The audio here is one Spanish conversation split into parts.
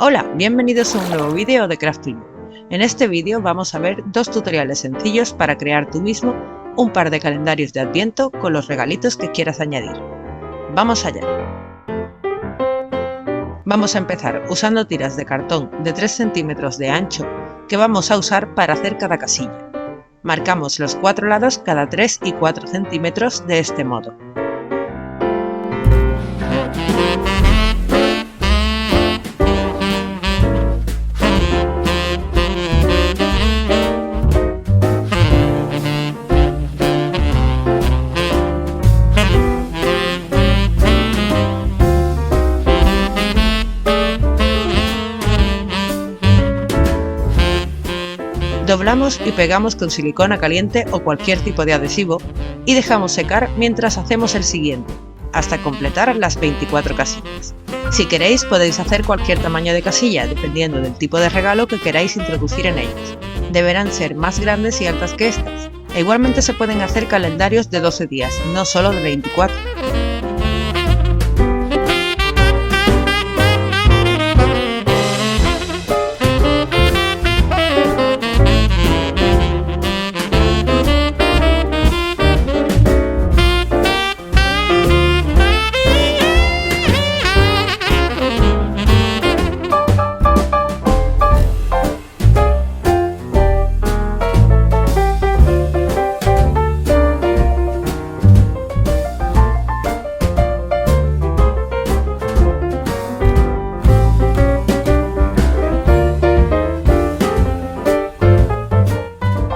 Hola, bienvenidos a un nuevo vídeo de Craftly. En este vídeo vamos a ver dos tutoriales sencillos para crear tú mismo un par de calendarios de Adviento con los regalitos que quieras añadir. ¡Vamos allá! Vamos a empezar usando tiras de cartón de 3 centímetros de ancho que vamos a usar para hacer cada casilla. Marcamos los 4 lados cada 3 y 4 centímetros de este modo. Doblamos y pegamos con silicona caliente o cualquier tipo de adhesivo y dejamos secar mientras hacemos el siguiente, hasta completar las 24 casillas. Si queréis podéis hacer cualquier tamaño de casilla, dependiendo del tipo de regalo que queráis introducir en ellas. Deberán ser más grandes y altas que estas. E igualmente se pueden hacer calendarios de 12 días, no solo de 24.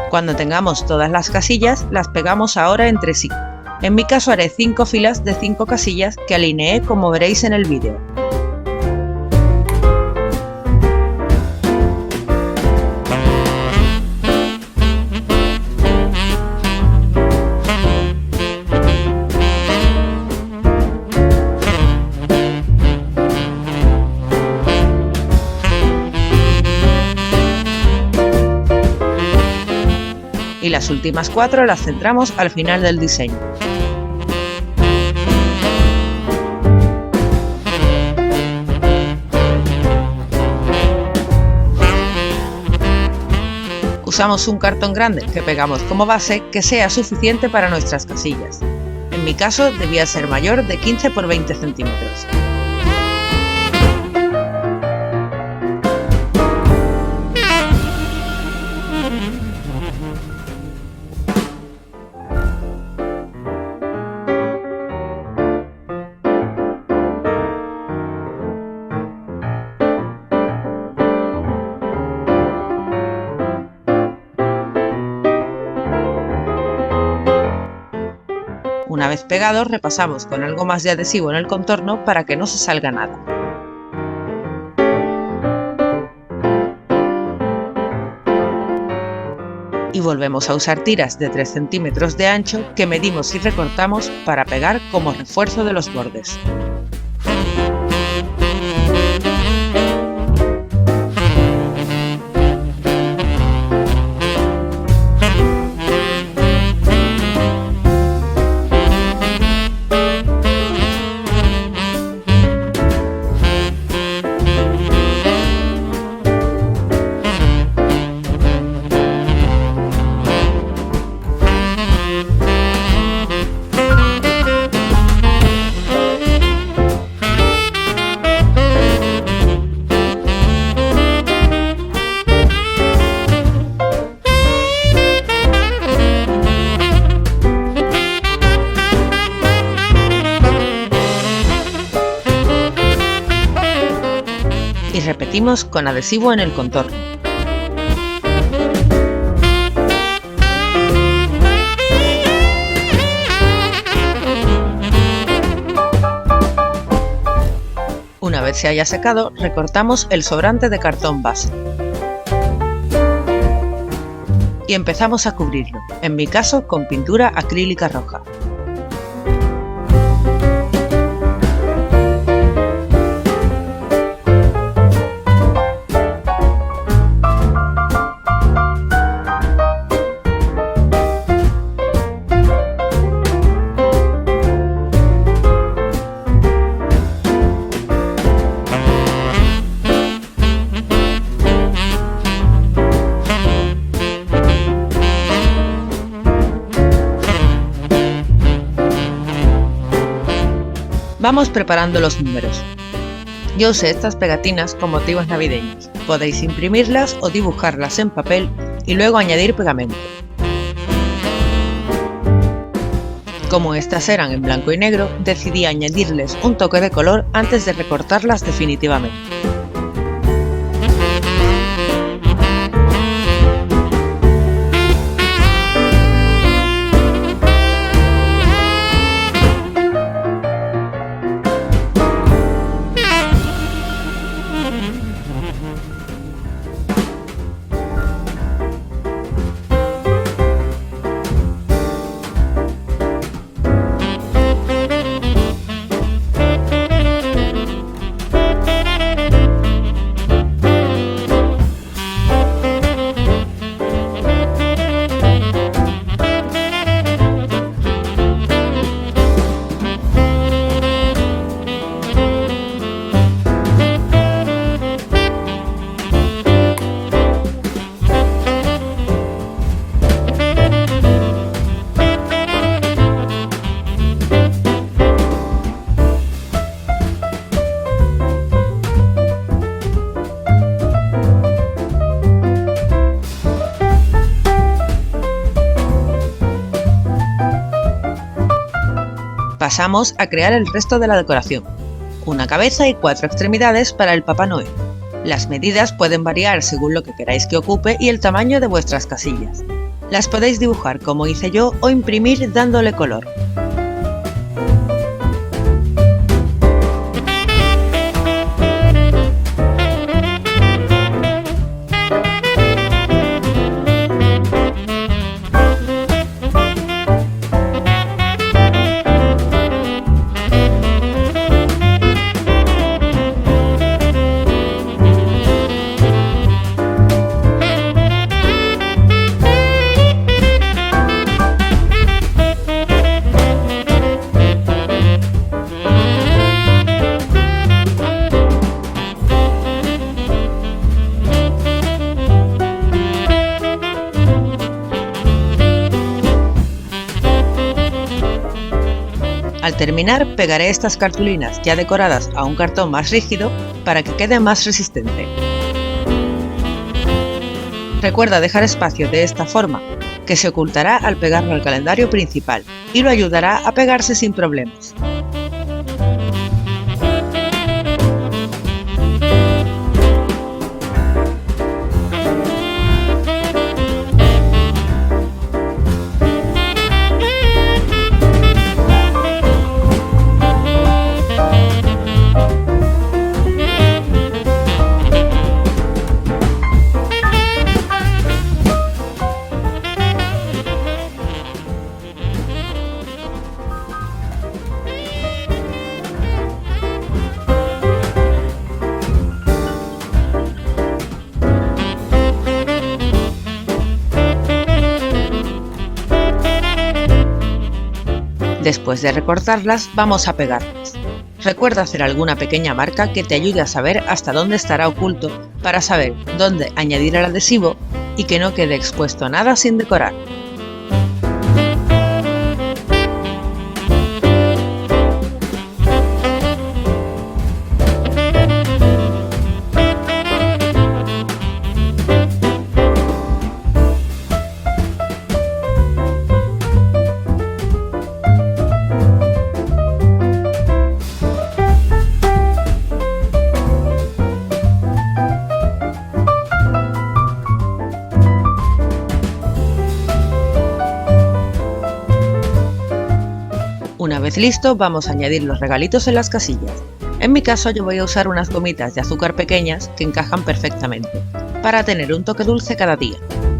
Cuando tengamos todas las casillas, las pegamos ahora entre sí. En mi caso haré 5 filas de 5 casillas que alineé como veréis en el vídeo. Y las últimas 4 las centramos al final del diseño. Usamos un cartón grande que pegamos como base que sea suficiente para nuestras casillas. En mi caso debía ser mayor de 15 por 20 centímetros. Una vez pegados, repasamos con algo más de adhesivo en el contorno para que no se salga nada. Y volvemos a usar tiras de 3 centímetros de ancho que medimos y recortamos para pegar como refuerzo de los bordes. Y repetimos con adhesivo en el contorno. Una vez se haya secado, recortamos el sobrante de cartón base. Y empezamos a cubrirlo, en mi caso con pintura acrílica roja. Vamos preparando los números. Yo usé estas pegatinas con motivos navideños. Podéis imprimirlas o dibujarlas en papel y luego añadir pegamento. Como estas eran en blanco y negro, decidí añadirles un toque de color antes de recortarlas definitivamente. Pasamos a crear el resto de la decoración. Una cabeza y 4 extremidades para el Papá Noel. Las medidas pueden variar según lo que queráis que ocupe y el tamaño de vuestras casillas. Las podéis dibujar como hice yo o imprimir dándole color. Al terminar, pegaré estas cartulinas ya decoradas a un cartón más rígido para que quede más resistente. Recuerda dejar espacio de esta forma, que se ocultará al pegarlo al calendario principal y lo ayudará a pegarse sin problemas. Después de recortarlas, vamos a pegarlas. Recuerda hacer alguna pequeña marca que te ayude a saber hasta dónde estará oculto para saber dónde añadir el adhesivo y que no quede expuesto nada sin decorar. Una vez listo, vamos a añadir los regalitos en las casillas. En mi caso yo voy a usar unas gomitas de azúcar pequeñas que encajan perfectamente, para tener un toque dulce cada día.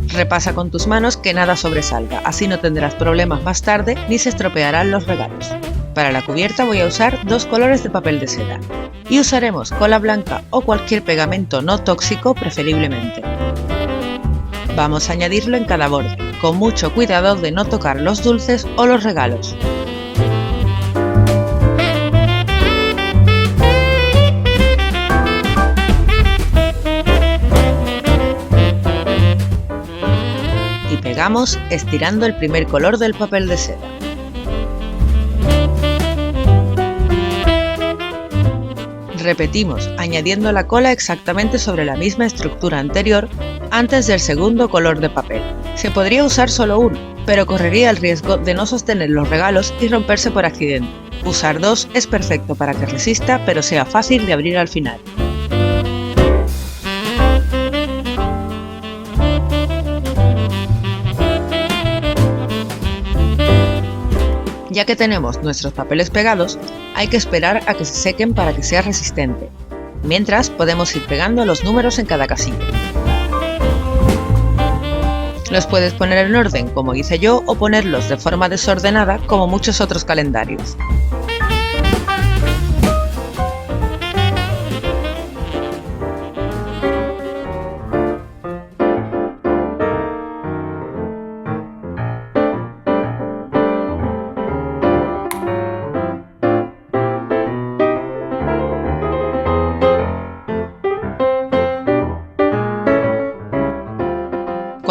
Repasa con tus manos que nada sobresalga, así no tendrás problemas más tarde ni se estropearán los regalos. Para la cubierta voy a usar 2 colores de papel de seda y usaremos cola blanca o cualquier pegamento no tóxico preferiblemente. Vamos a añadirlo en cada borde, con mucho cuidado de no tocar los dulces o los regalos. Y pegamos estirando el primer color del papel de seda. Repetimos, añadiendo la cola exactamente sobre la misma estructura anterior antes del segundo color de papel. Se podría usar solo uno, pero correría el riesgo de no sostener los regalos y romperse por accidente. Usar dos es perfecto para que resista, pero sea fácil de abrir al final. Ya que tenemos nuestros papeles pegados, hay que esperar a que se sequen para que sea resistente. Mientras, podemos ir pegando los números en cada casilla. Los puedes poner en orden, como hice yo, o ponerlos de forma desordenada, como muchos otros calendarios.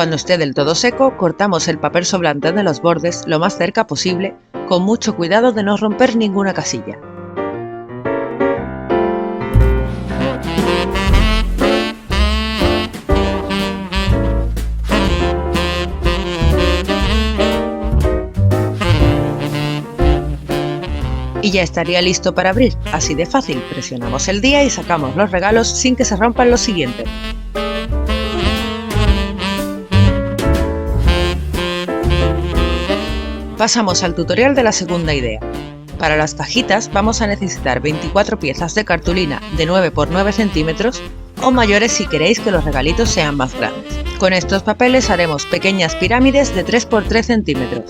Cuando esté del todo seco, cortamos el papel sobrante de los bordes lo más cerca posible, con mucho cuidado de no romper ninguna casilla. Y ya estaría listo para abrir, así de fácil. Presionamos el día y sacamos los regalos sin que se rompan los siguientes. Pasamos al tutorial de la segunda idea. Para las cajitas vamos a necesitar 24 piezas de cartulina de 9 x 9 centímetros o mayores si queréis que los regalitos sean más grandes. Con estos papeles haremos pequeñas pirámides de 3 x 3 centímetros.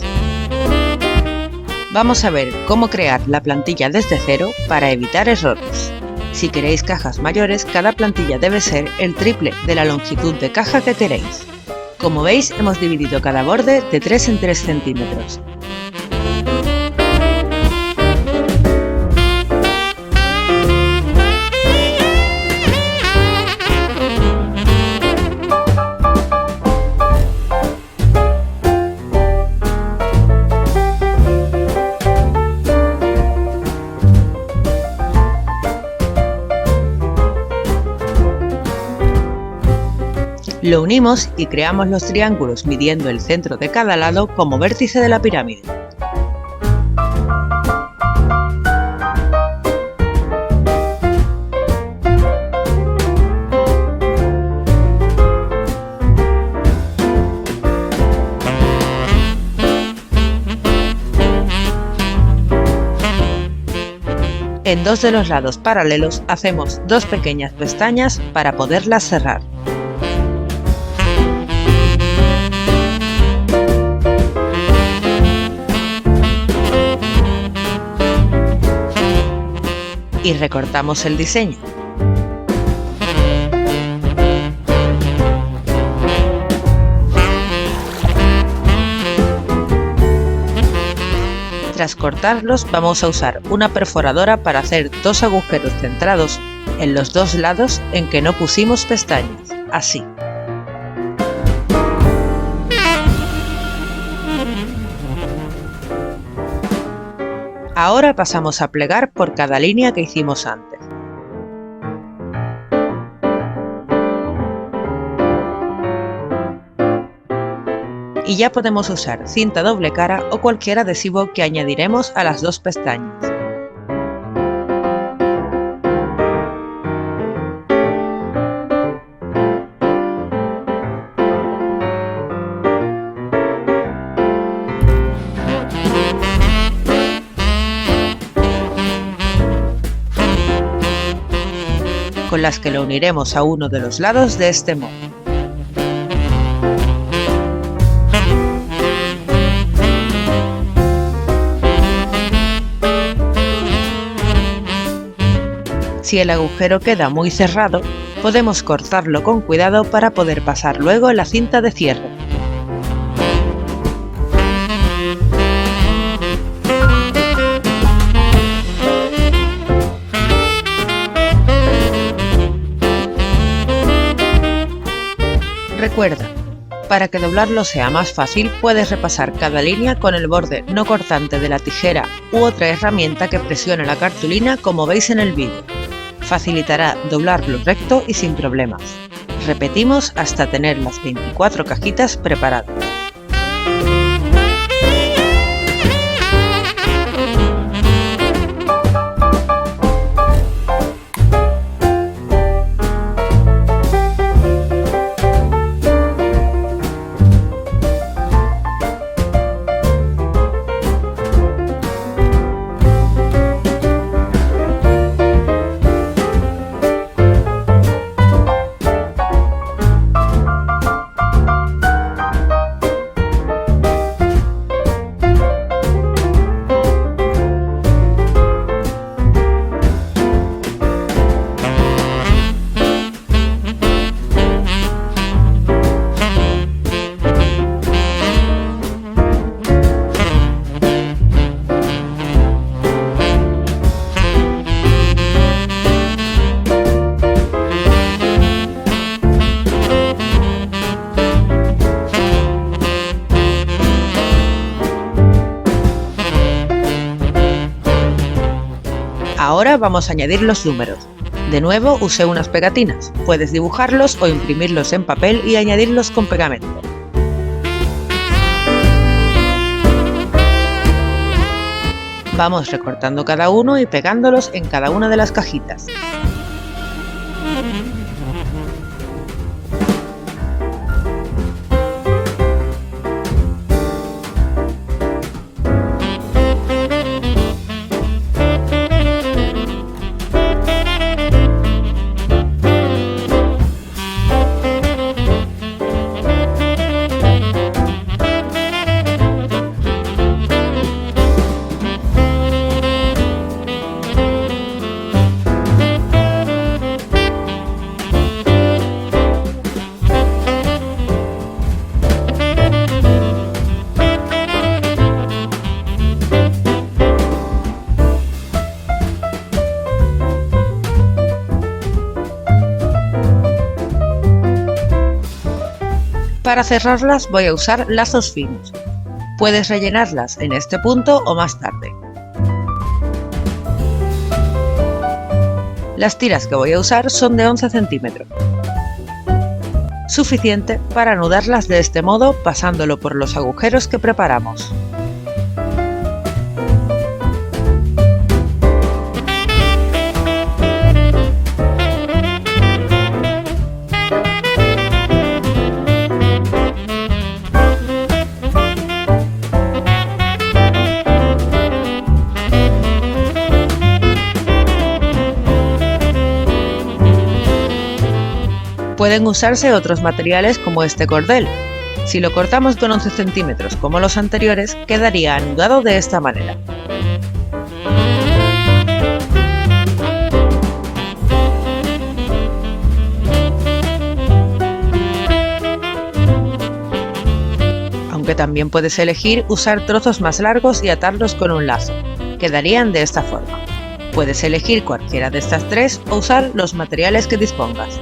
Vamos a ver cómo crear la plantilla desde cero para evitar errores. Si queréis cajas mayores, cada plantilla debe ser el triple de la longitud de caja que queréis. Como veis, hemos dividido cada borde de 3 en 3 centímetros. Lo unimos y creamos los triángulos midiendo el centro de cada lado como vértice de la pirámide. En dos de los lados paralelos hacemos dos pequeñas pestañas para poderlas cerrar. Y recortamos el diseño. Tras cortarlos, vamos a usar una perforadora para hacer dos agujeros centrados en los dos lados en que no pusimos pestañas, así. Ahora pasamos a plegar por cada línea que hicimos antes. Y ya podemos usar cinta doble cara o cualquier adhesivo que añadiremos a las dos pestañas. Con las que lo uniremos a uno de los lados de este modo. Si el agujero queda muy cerrado, podemos cortarlo con cuidado para poder pasar luego la cinta de cierre. Recuerda, para que doblarlo sea más fácil, puedes repasar cada línea con el borde no cortante de la tijera u otra herramienta que presione la cartulina como veis en el vídeo. Facilitará doblarlo recto y sin problemas. Repetimos hasta tener las 24 cajitas preparadas. Ahora vamos a añadir los números. De nuevo usé unas pegatinas. Puedes dibujarlos o imprimirlos en papel y añadirlos con pegamento. Vamos recortando cada uno y pegándolos en cada una de las cajitas. Para cerrarlas voy a usar lazos finos. Puedes rellenarlas en este punto o más tarde. Las tiras que voy a usar son de 11 centímetros. Suficiente para anudarlas de este modo pasándolo por los agujeros que preparamos. Pueden usarse otros materiales como este cordel. Si lo cortamos con 11 centímetros como los anteriores, quedaría anudado de esta manera. Aunque también puedes elegir usar trozos más largos y atarlos con un lazo. Quedarían de esta forma. Puedes elegir cualquiera de estas tres o usar los materiales que dispongas.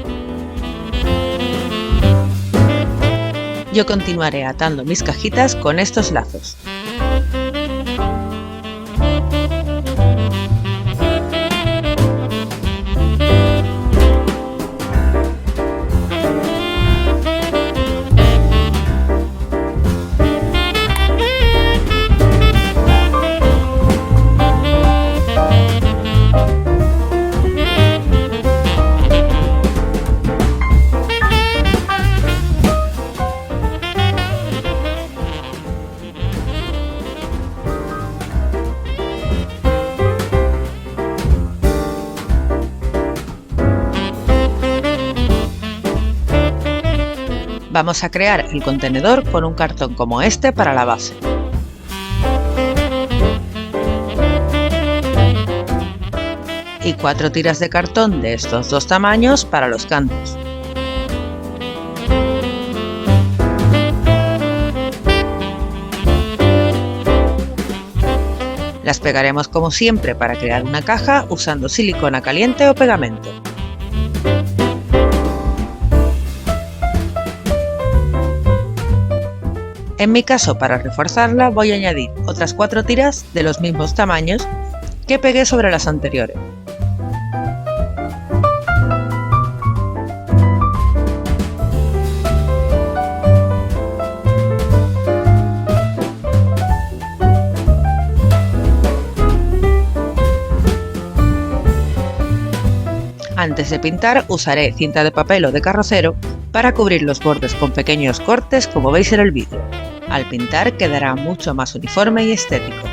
Yo continuaré atando mis cajitas con estos lazos. Vamos a crear el contenedor con un cartón como este para la base. Y 4 tiras de cartón de estos dos tamaños para los cantos. Las pegaremos como siempre para crear una caja usando silicona caliente o pegamento. En mi caso, para reforzarla voy a añadir otras 4 tiras de los mismos tamaños que pegué sobre las anteriores. Antes de pintar usaré cinta de papel o de carrocero para cubrir los bordes con pequeños cortes como veis en el vídeo. Al pintar quedará mucho más uniforme y estético.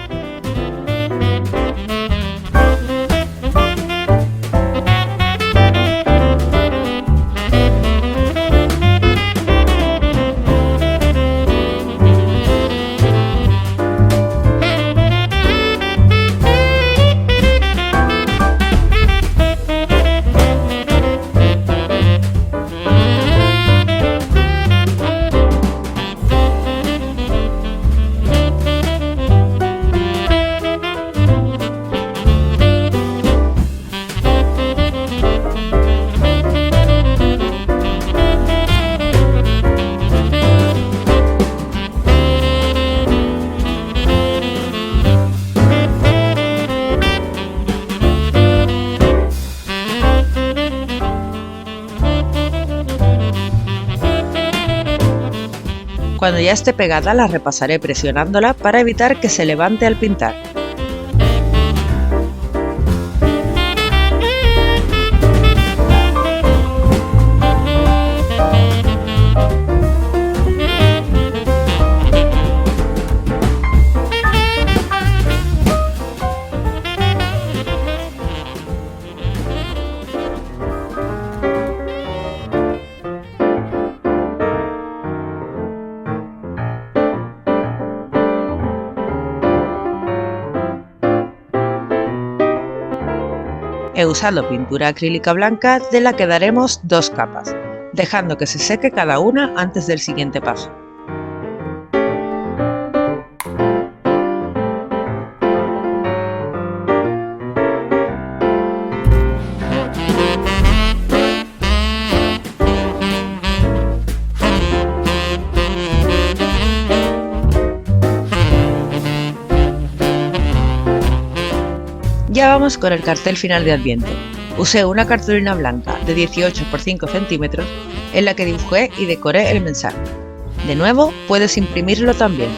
Cuando ya esté pegada la repasaré presionándola para evitar que se levante al pintar. He usado pintura acrílica blanca de la que daremos 2 capas, dejando que se seque cada una antes del siguiente paso. Ya vamos con el cartel final de Adviento. Usé una cartulina blanca de 18 x 5 centímetros en la que dibujé y decoré el mensaje. De nuevo, puedes imprimirlo también.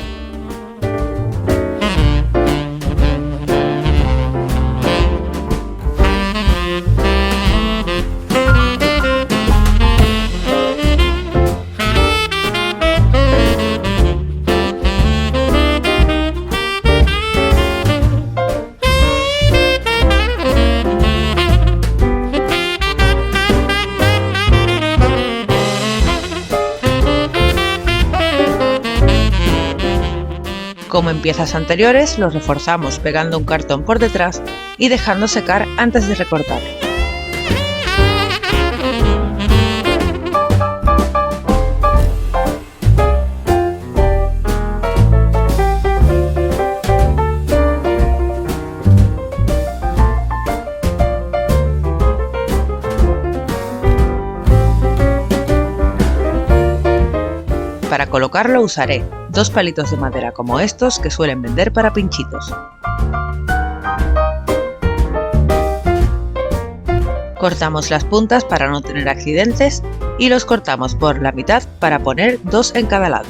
Como en piezas anteriores, los reforzamos pegando un cartón por detrás y dejando secar antes de recortar. Para colocarlo usaré 2 palitos de madera como estos que suelen vender para pinchitos. Cortamos las puntas para no tener accidentes y los cortamos por la mitad para poner 2 en cada lado.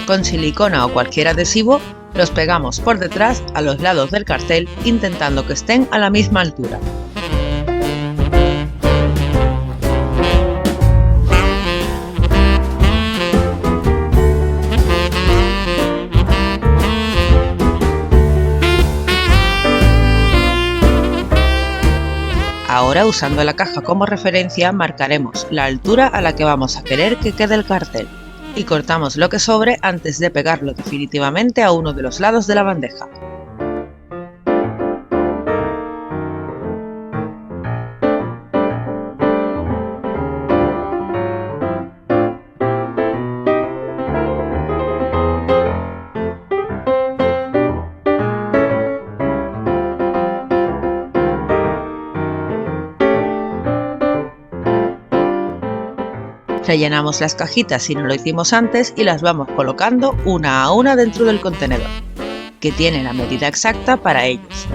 Con silicona o cualquier adhesivo, los pegamos por detrás a los lados del cartel intentando que estén a la misma altura. Ahora, usando la caja como referencia, marcaremos la altura a la que vamos a querer que quede el cartel y cortamos lo que sobre antes de pegarlo definitivamente a uno de los lados de la bandeja. Rellenamos las cajitas si no lo hicimos antes y las vamos colocando una a una dentro del contenedor, que tiene la medida exacta para ellos.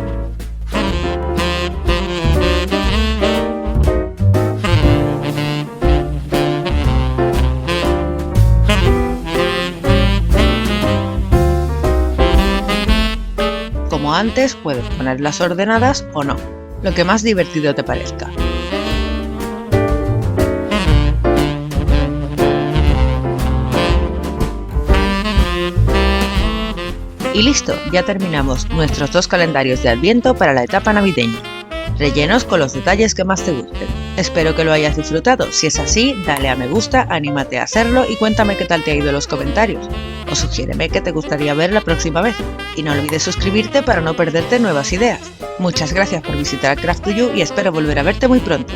antes, puedes ponerlas ordenadas o no, lo que más divertido te parezca. Y listo, ya terminamos nuestros 2 calendarios de Adviento para la etapa navideña, rellenos con los detalles que más te gusten. Espero que lo hayas disfrutado. Si es así, dale a me gusta, anímate a hacerlo y cuéntame qué tal te ha ido en los comentarios. O sugiéreme qué te gustaría ver la próxima vez. Y no olvides suscribirte para no perderte nuevas ideas. Muchas gracias por visitar Craft2You y espero volver a verte muy pronto.